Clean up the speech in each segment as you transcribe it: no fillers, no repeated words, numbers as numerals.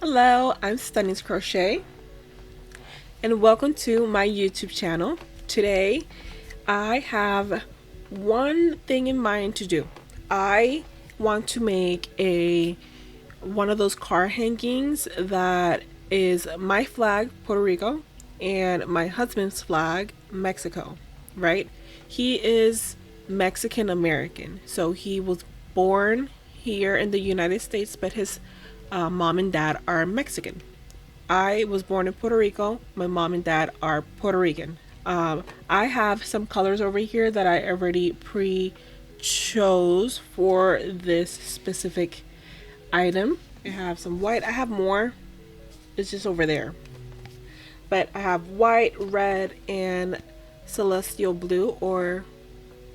Hello, I'm Stunnin'sCrochet and welcome to my YouTube channel. Today I have one thing in mind to do. I want to make one of those car hangings that is my flag, Puerto Rico, and my husband's flag, Mexico, right? He is Mexican American, so he was born here in the United States, but his mom and dad are Mexican. I was born in Puerto Rico. My mom and dad are Puerto Rican. I have some colors over here that I already chose for this specific item. I have some white. I have more. It's just over there. But I have white, red, and celestial blue, or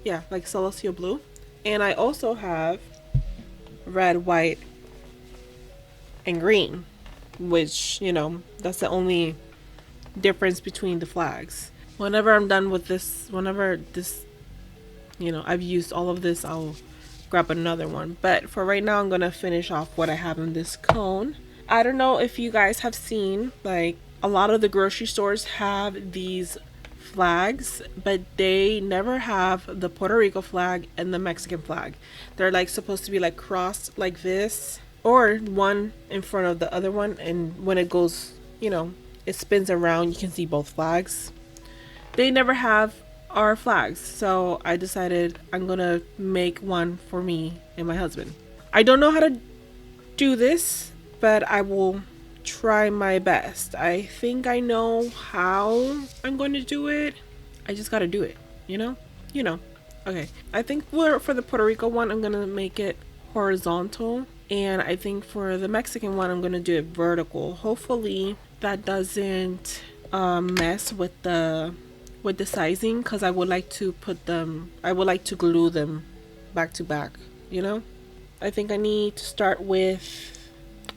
yeah, like celestial blue. And I also have red, white, and green, which, that's the only difference between the flags. Whenever I'm done with this, whenever this, I've used all of this, I'll grab another one. But for right now, I'm going to finish off what I have in this cone. I don't know if you guys have seen, like, a lot of the grocery stores have these flags, but they never have the Puerto Rico flag and the Mexican flag. They're like supposed to be like crossed like this, or one in front of the other one, and when it goes, it spins around, you can see both flags. They never have our flags, so I decided I'm gonna make one for me and my husband. I don't know how to do this, but I will try my best. I think I know how I'm going to do it. I just gotta do it, you know? Okay, I think for the Puerto Rico one, I'm gonna make it horizontal, and I think for the Mexican one, I'm gonna do it vertical. Hopefully that doesn't mess with the sizing, because I would like to glue them back to back, I think I need to start with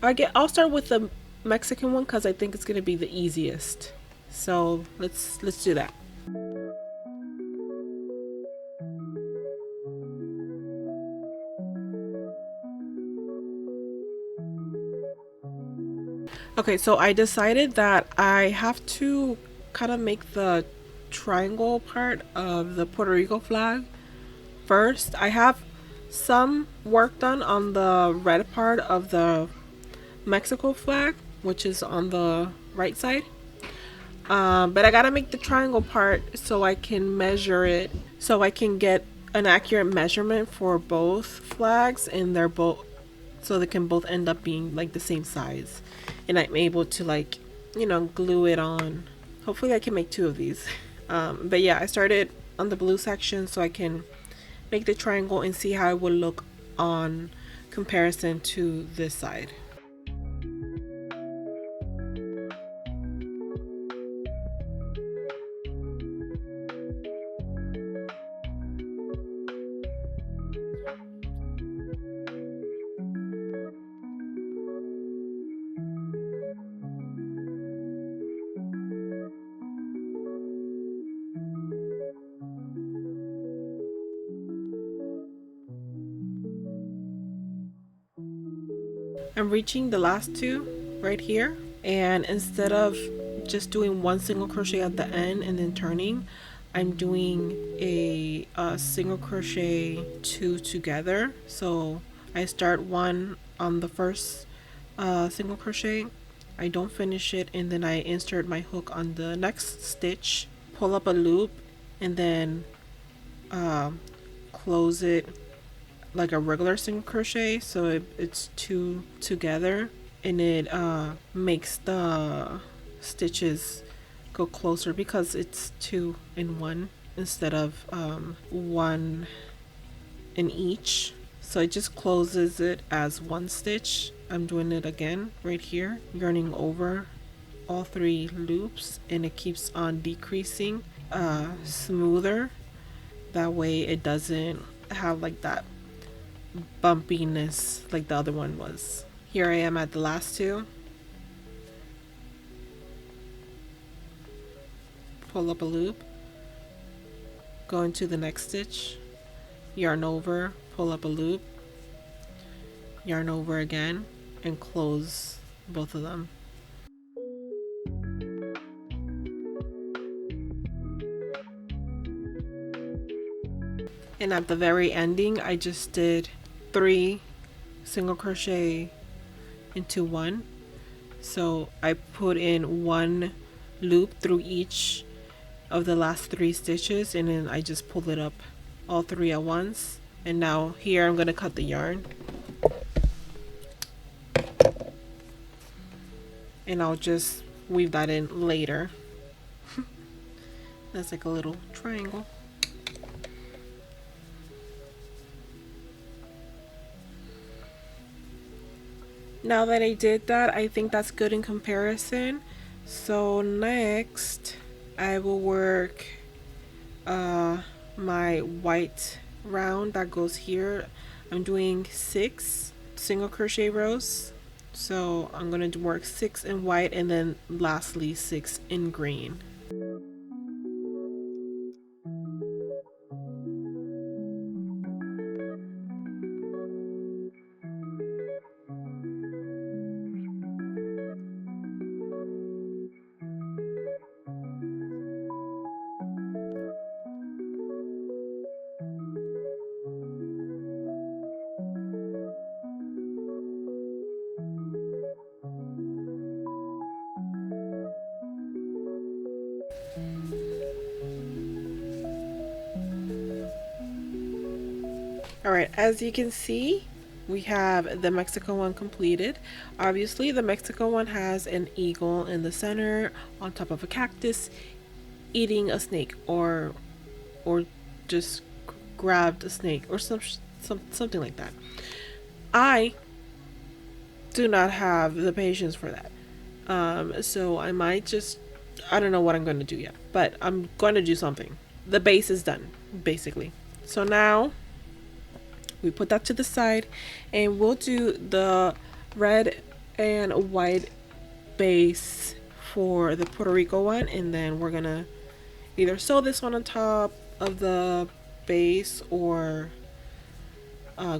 I'll start with the Mexican one because I think it's gonna be the easiest. So let's do that. Okay, so I decided that I have to kind of make the triangle part of the Puerto Rico flag first. I have some work done on the red part of the Mexico flag, which is on the right side. But I gotta make the triangle part so I can measure it, so I can get an accurate measurement for both flags, and they're both, so they can both end up being like the same size, and I'm able to, like, glue it on. Hopefully I can make two of these. But yeah, I started on the blue section so I can make the triangle and see how it would look on comparison to this side. I'm reaching the last two right here, and instead of just doing one single crochet at the end and then turning, I'm doing a single crochet two together. So I start one on the first single crochet, I don't finish it, and then I insert my hook on the next stitch, pull up a loop, and then close it like a regular single crochet, so it's two together, and it makes the stitches go closer because it's two in one instead of one in each. So it just closes it as one stitch. I'm doing it again right here, yarning over all three loops, and it keeps on decreasing smoother. That way it doesn't have like that bumpiness like the other one was. Here I am at the last two. Pull up a loop, go into the next stitch, yarn over, pull up a loop, yarn over again, and close both of them. And at the very ending, I just did 3 single crochet into one. So I put in 1 loop through each of the last 3 stitches, and then I just pulled it up all 3 at once. And now here I'm going to cut the yarn, and I'll just weave that in later. That's like a little triangle. Now that I did that, I think that's good in comparison. So next I will work my white round that goes here. I'm doing 6 single crochet rows, so I'm gonna work 6 in white and then lastly 6 in green. Alright, as you can see, we have the Mexico one completed. Obviously, the Mexico one has an eagle in the center on top of a cactus eating a snake, or just grabbed a snake, or something like that. I do not have the patience for that. So I might just, I don't know what I'm going to do yet, but I'm going to do something. The base is done, basically. So now we put that to the side, and we'll do the red and white base for the Puerto Rico one, and then we're gonna either sew this one on top of the base or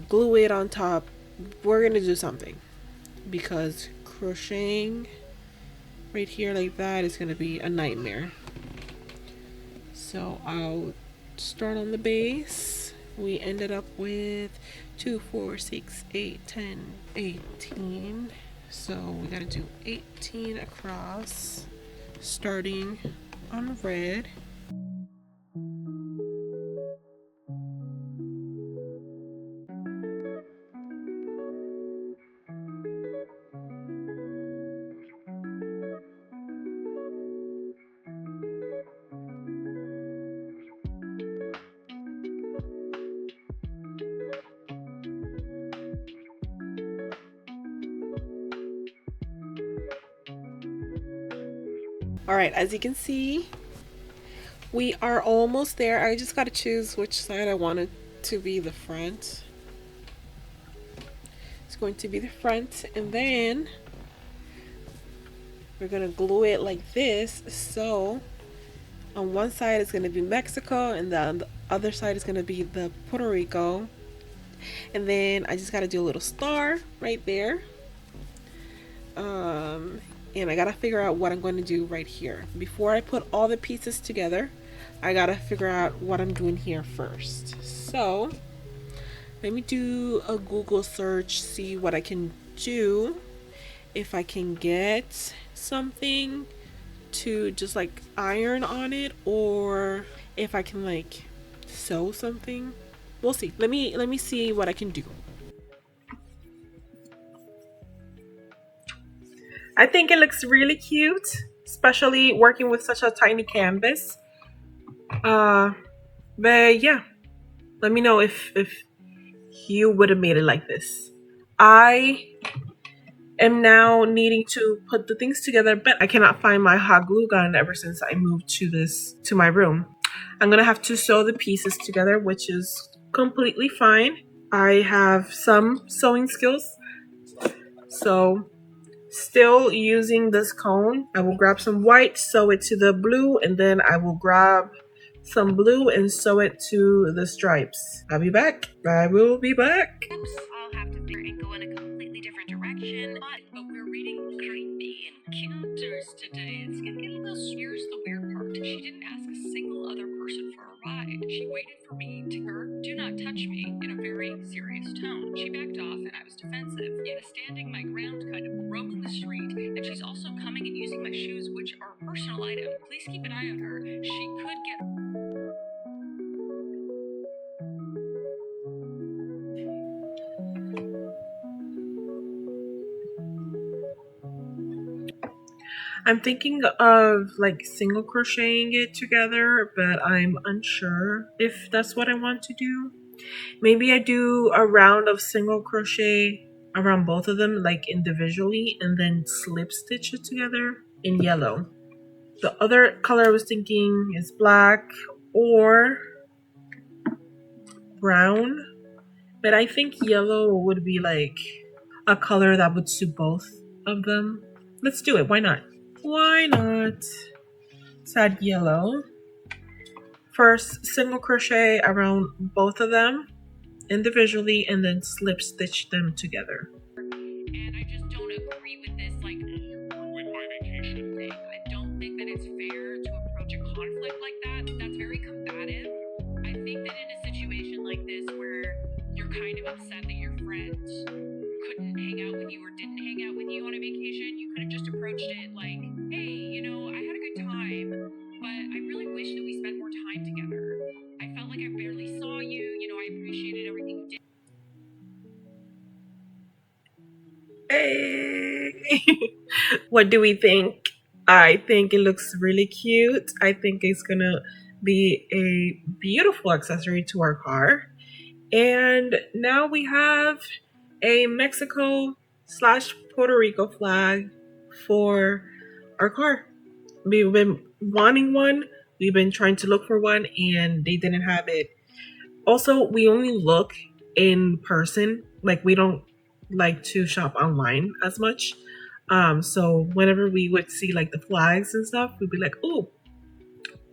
glue it on top. We're gonna do something, because crocheting right here like that is gonna be a nightmare. So I'll start on the base. We ended up with 2, 4, 6, 8, 10, 18. So we gotta do 18 across, starting on red. Alright, as you can see, we are almost there. I just gotta choose which side I want it to be the front. It's going to be the front, and then we're gonna glue it like this. So on one side it's gonna be Mexico, and then the other side is gonna be the Puerto Rico. And then I just gotta do a little star right there. And I gotta figure out what I'm going to do right here. Before I put all the pieces together, I gotta figure out what I'm doing here first. So let me do a Google search, see what I can do. If I can get something to just like iron on it, or if I can like sew something. We'll see. Let me see what I can do. I think it looks really cute, especially working with such a tiny canvas. But yeah, let me know if you would have made it like this. I am now needing to put the things together, but I cannot find my hot glue gun ever since I moved to my room. I'm gonna have to sew the pieces together, which is completely fine. I have some sewing skills, so still using this cone, I will grab some white, sew it to the blue, and then I will grab some blue and sew it to the stripes. I'll be back. I will be back. Oops, I'll have to and go in a completely different direction, but we're reading in a very serious tone. She backed off and I was defensive, in a standing my ground kind of roaming the street, and she's also coming and using my shoes, which are a personal item. Please keep an eye on her. She could get... I'm thinking of like single crocheting it together, but I'm unsure if that's what I want to do. Maybe I do a round of single crochet around both of them, like individually, and then slip stitch it together in yellow. The other color I was thinking is black or brown, but I think yellow would be like a color that would suit both of them. Let's do it. Why not? Why not? Let's add yellow. First, single crochet around both of them individually and then slip stitch them together. And I just don't agree with this, like, ruin my vacation thing. I don't think that it's fair to approach a conflict like that. That's very combative. I think that in a situation like this where you're kind of upset that your friend couldn't hang out with you or didn't hang out with you on a vacation, you could have just approached it like, hey, you know, I had a good time, but I really wish that we spent more time together. I felt like I barely saw you, you know, I appreciated everything you did. Hey! What do we think? I think it looks really cute. I think it's gonna be a beautiful accessory to our car. And now we have a Mexico / Puerto Rico flag for our car. We've been wanting one. We've been trying to look for one and they didn't have it. Also, we only look in person. Like, we don't like to shop online as much. So whenever we would see like the flags and stuff, we'd be like, oh,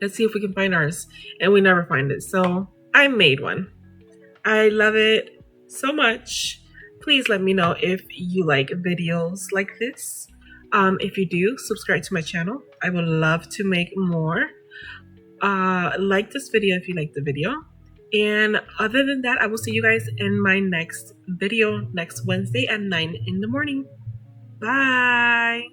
let's see if we can find ours. And we never find it. So I made one. I love it so much. Please let me know if you like videos like this. If you do, subscribe to my channel. I would love to make more. Like this video if you like the video. And other than that, I will see you guys in my next video next Wednesday at 9 in the morning. Bye.